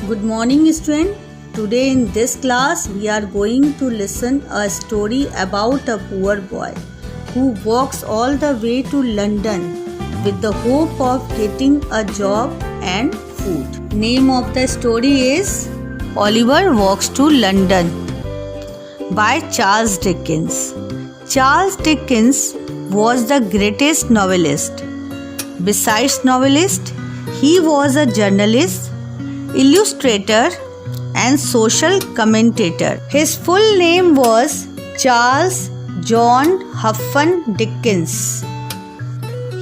Good morning, student. Today in this class we are going to listen a story about a poor boy who walks all the way to London with the hope of getting a job and food. Name of the story is Oliver Walks to London by Charles Dickens. Charles Dickens was the greatest novelist. Besides novelist, he was a journalist, illustrator and social commentator. His full name was Charles John Huffam Dickens.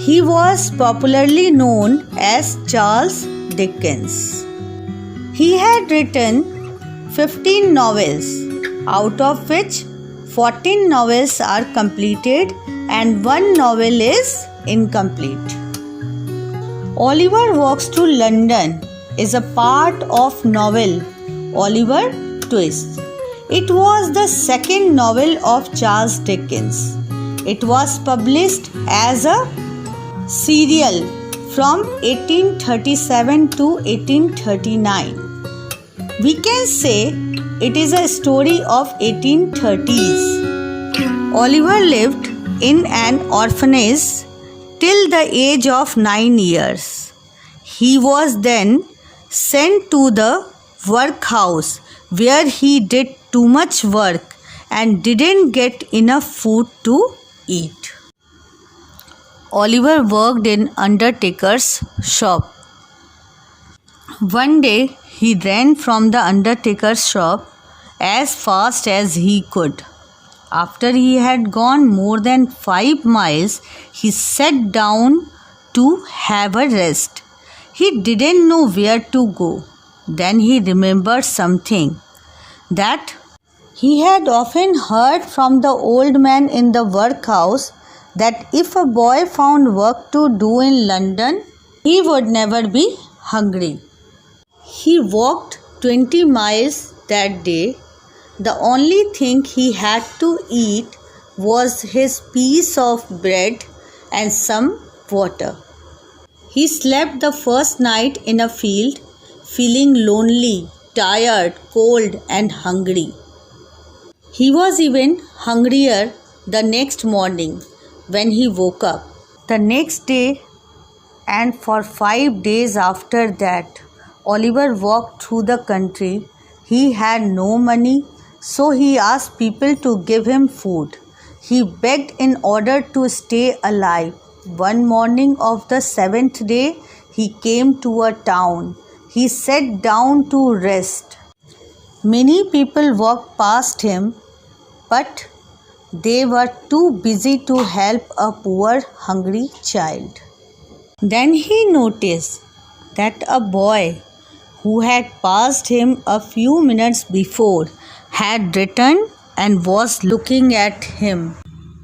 He was popularly known as Charles Dickens. He had written 15 novels, out of which 14 novels are completed and one novel is incomplete. Oliver Walks to London is a part of novel Oliver Twist. It was the second novel of Charles Dickens. It was published as a serial from 1837 to 1839. We can say it is a story of 1830s. Oliver lived in an orphanage till the age of 9 years. He was then sent to the workhouse where he did too much work and didn't get enough food to eat. Oliver worked in undertaker's shop. One day he ran from the undertaker's shop as fast as he could. After he had gone more than 5 miles, he sat down to have a rest. He didn't know where to go. Then he remembered something that he had often heard from the old man in the workhouse, that if a boy found work to do in London, he would never be hungry. He walked 20 miles that day. The only thing he had to eat was his piece of bread and some water. He slept the first night in a field, feeling lonely, tired, cold and hungry. He was even hungrier the next morning when he woke up. The next day and for 5 days after that, Oliver walked through the country. He had no money, so he asked people to give him food. He begged in order to stay alive. One morning of the 7th day, he came to a town. He sat down to rest. Many people walked past him, but they were too busy to help a poor, hungry child. Then he noticed that a boy who had passed him a few minutes before had returned and was looking at him.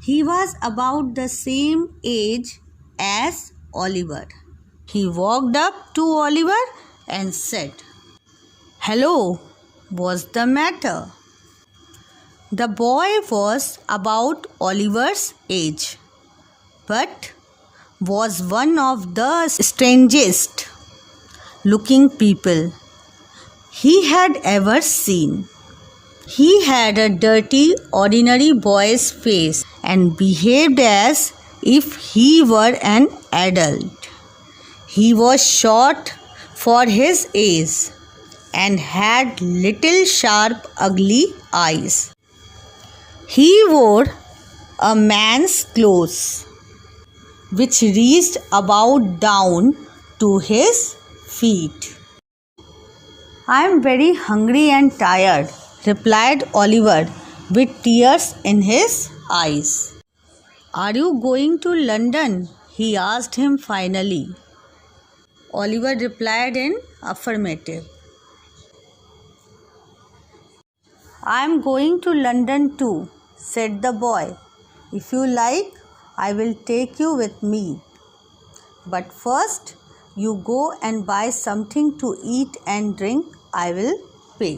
He was about the same age as Oliver. He walked up to Oliver and said, "Hello, what's the matter?" The boy was about Oliver's age, but was one of the strangest looking people he had ever seen. He had a dirty, ordinary boy's face and behaved as if he were an adult. He was short for his age and had little, sharp, ugly eyes. He wore a man's clothes, which reached about down to his feet. "I am very hungry and tired," replied Oliver with tears in his eyes. "Are you going to London?" he asked him finally. Oliver replied in affirmative. "I am going to London too," said the boy. "If you like, I will take you with me. But first, you go and buy something to eat and drink. I will pay."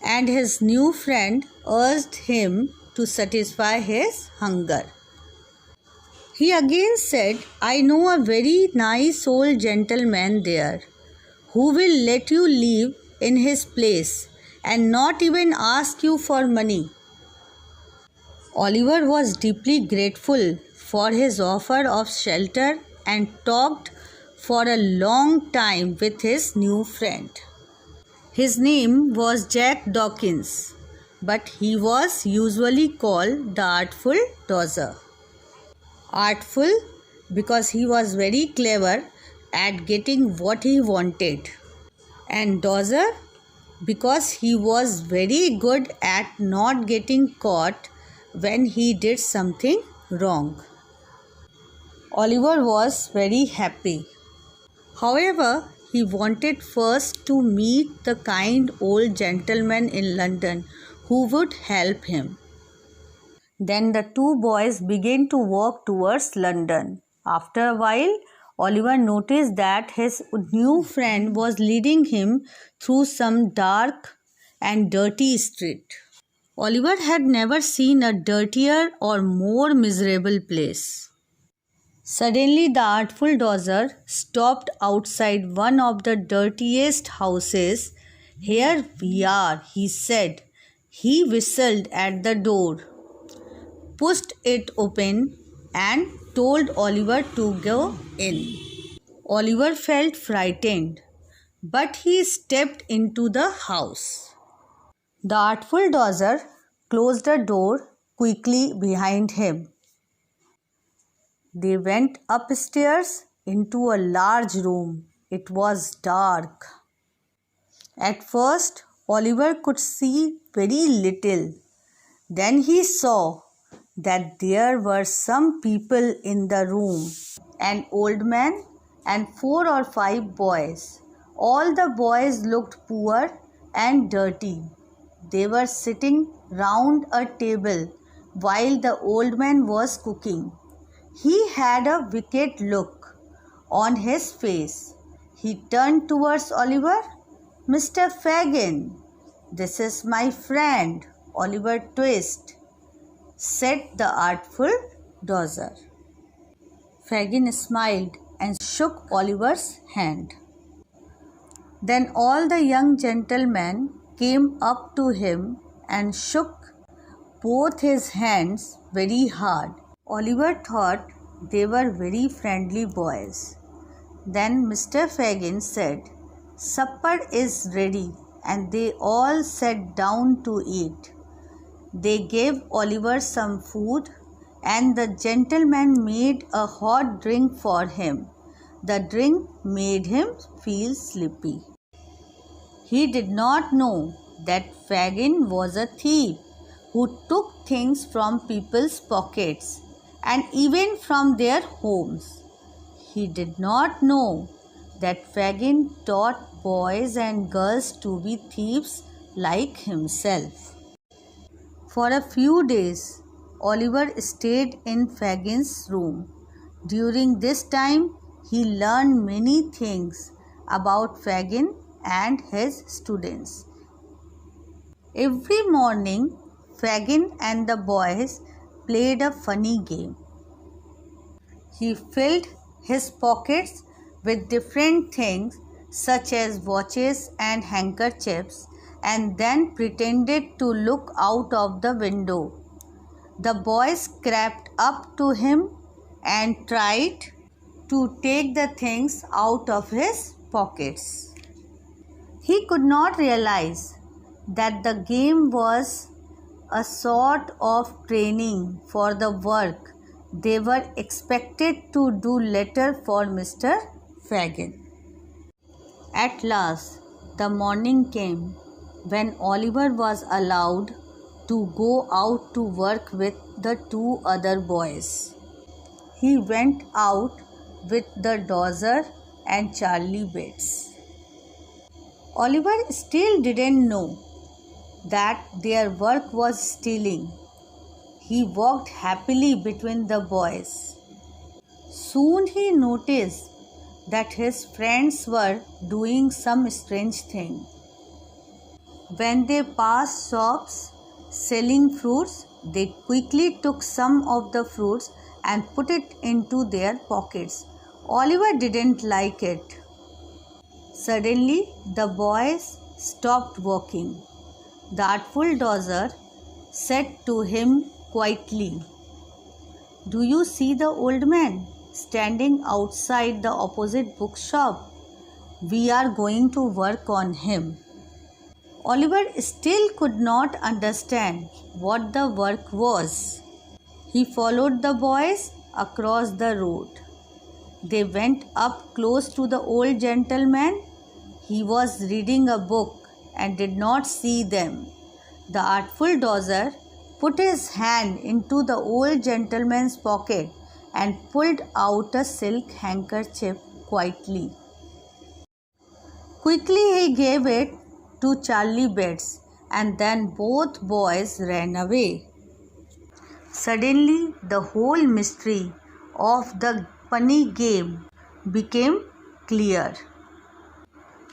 And his new friend urged him to satisfy his hunger. He again said, "I know a very nice old gentleman there who will let you live in his place and not even ask you for money. Oliver was deeply grateful for his offer of shelter and talked for a long time with his new friend. His name was Jack Dawkins, but he was usually called the Artful Dodger. Artful because he was very clever at getting what he wanted, and Dodger because he was very good at not getting caught when he did something wrong. Oliver was very happy. However, he wanted first to meet the kind old gentleman in London who would help him. Then the two boys began to walk towards London. After a while, Oliver noticed that his new friend was leading him through some dark and dirty street. Oliver had never seen a dirtier or more miserable place. Suddenly, the Artful Dodger stopped outside one of the dirtiest houses. "Here we are," he said. He whistled at the door, pushed it open, and told Oliver to go in. Oliver felt frightened, but he stepped into the house. The Artful Dodger closed the door quickly behind him. They went upstairs into a large room. It was dark. At first, Oliver could see very little. Then he saw that there were some people in the room, an old man and 4 or 5 boys. All the boys looked poor and dirty. They were sitting round a table while the old man was cooking. He had a wicked look on his face. He turned towards Oliver. "Mr. Fagin, this is my friend, Oliver Twist," said the Artful Dodger. Fagin smiled and shook Oliver's hand. Then all the young gentlemen came up to him and shook both his hands very hard. Oliver thought they were very friendly boys. Then Mr. Fagin said, "Supper is ready," and they all sat down to eat. They gave Oliver some food, and the gentleman made a hot drink for him. The drink made him feel sleepy. He did not know that Fagin was a thief who took things from people's pockets and even from their homes. He did not know that Fagin taught boys and girls to be thieves like himself. For a few days, Oliver stayed in Fagin's room. During this time, he learned many things about Fagin and his students. Every morning, Fagin and the boys played a funny game. He filled his pockets with different things such as watches and handkerchiefs and then pretended to look out of the window. The boys crept up to him and tried to take the things out of his pockets. He could not realize that the game was a sort of training for the work they were expected to do later for Mr. Fagin. At last, the morning came when Oliver was allowed to go out to work with the 2 other boys. He went out with the Dodger and Charlie Bates. Oliver still didn't know that their work was stealing. He walked happily between the boys. Soon he noticed that his friends were doing some strange thing. When they passed shops selling fruits, they quickly took some of the fruits and put it into their pockets. Oliver didn't like it. Suddenly, the boys stopped walking. The Artful Dodger said to him quietly, "Do you see the old man standing outside the opposite bookshop? We are going to work on him." Oliver still could not understand what the work was. He followed the boys across the road. They went up close to the old gentleman. He was reading a book and did not see them. The Artful Dodger put his hand into the old gentleman's pocket and pulled out a silk handkerchief quietly. Quickly he gave it to Charlie Bates, and then both boys ran away. Suddenly, the whole mystery of the funny game became clear.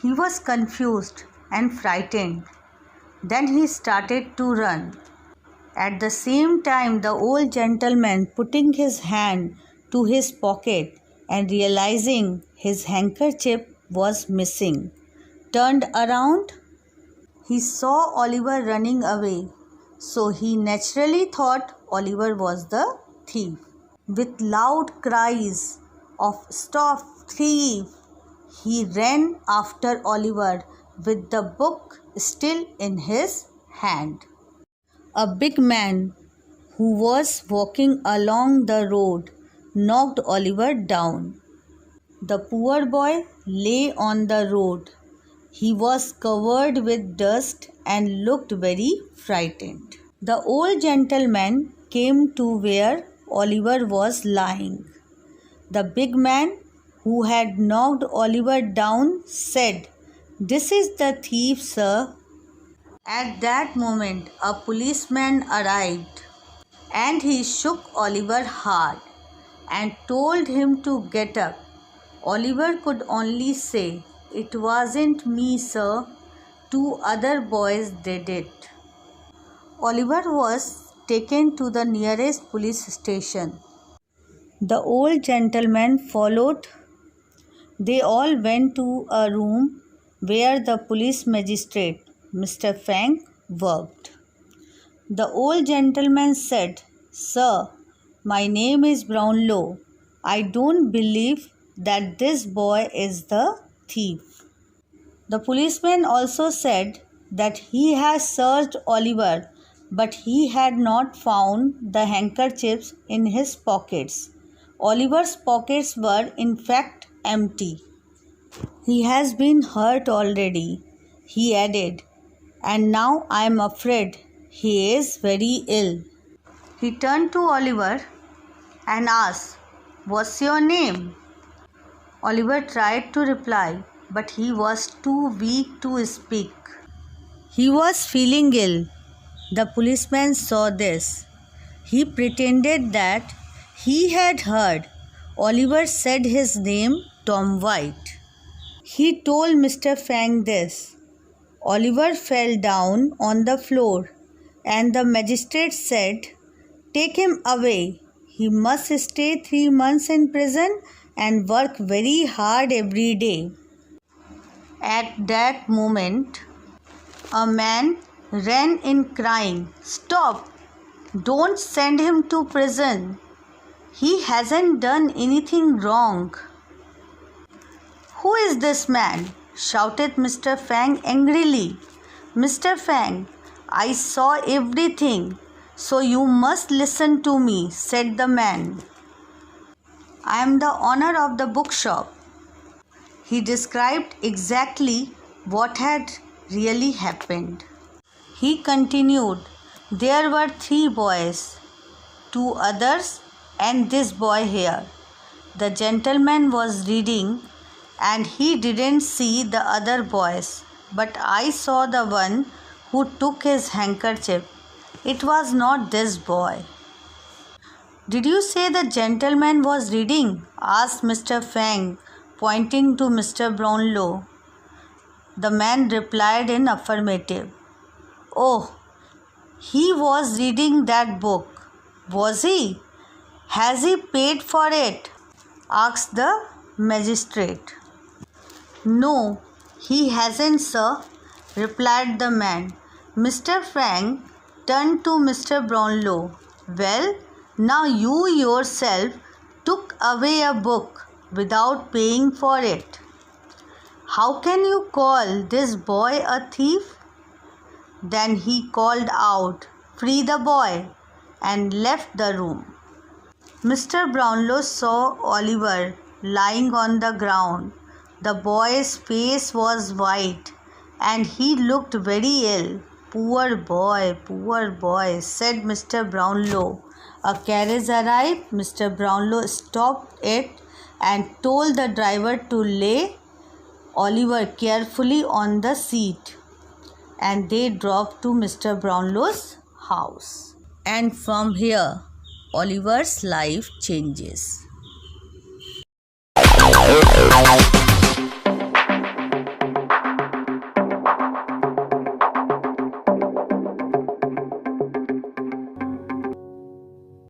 He was confused and frightened. Then he started to run. At the same time, the old gentleman, putting his hand to his pocket and realizing his handkerchief was missing, turned around. He saw Oliver running away, so he naturally thought Oliver was the thief. With loud cries of "Stop thief!" he ran after Oliver with the book still in his hand. A big man who was walking along the road knocked Oliver down. The poor boy lay on the road. He was covered with dust and looked very frightened. The old gentleman came to where Oliver was lying. The big man who had knocked Oliver down said, "This is the thief, sir." At that moment, a policeman arrived, and he shook Oliver hard and told him to get up. Oliver could only say, "It wasn't me, sir. 2 other boys did it." Oliver was taken to the nearest police station. The old gentleman followed. They all went to a room where the police magistrate, Mr. Fang, worked. The old gentleman said, "Sir, my name is Brownlow. I don't believe that this boy is the thief." The policeman also said that he has searched Oliver, but he had not found the handkerchiefs in his pockets. Oliver's pockets were in fact empty. "He has been hurt already," he added, "and now I am afraid he is very ill." He turned to Oliver and asked, "What's your name?" Oliver tried to reply, but he was too weak to speak. He was feeling ill. The policeman saw this. He pretended that he had heard Oliver said his name, Tom White. He told Mr. Fang this. Oliver fell down on the floor, and the magistrate said, "Take him away. He must stay 3 months in prison and work very hard every day." At that moment, a man ran in crying, "Stop! Don't send him to prison. He hasn't done anything wrong." "Who is this man?" shouted Mr. Fang angrily. "Mr. Fang, I saw everything, so you must listen to me," said the man. "I am the owner of the bookshop." He described exactly what had really happened. He continued, "There were 3 boys, 2 others, and this boy here. The gentleman was reading, and he didn't see the other boys, but I saw the one who took his handkerchief. It was not this boy." "Did you say the gentleman was reading?" asked Mr. Fang, pointing to Mr. Brownlow. The man replied in affirmative. "Oh, he was reading that book, was he? Has he paid for it?" asked the magistrate. "No, he hasn't, sir. replied the man. Mr. Frank turned to Mr. Brownlow. Well, now you yourself took away a book without paying for it. How can you call this boy a thief? Then he called out, Free the boy, and left the room. Mr. Brownlow saw Oliver lying on the ground. The boy's face was white and he looked very ill. Poor boy, said Mr. Brownlow. A carriage arrived. Mr. Brownlow stopped it and told the driver to lay Oliver carefully on the seat. And they drove to Mr. Brownlow's house. And from here, Oliver's life changes.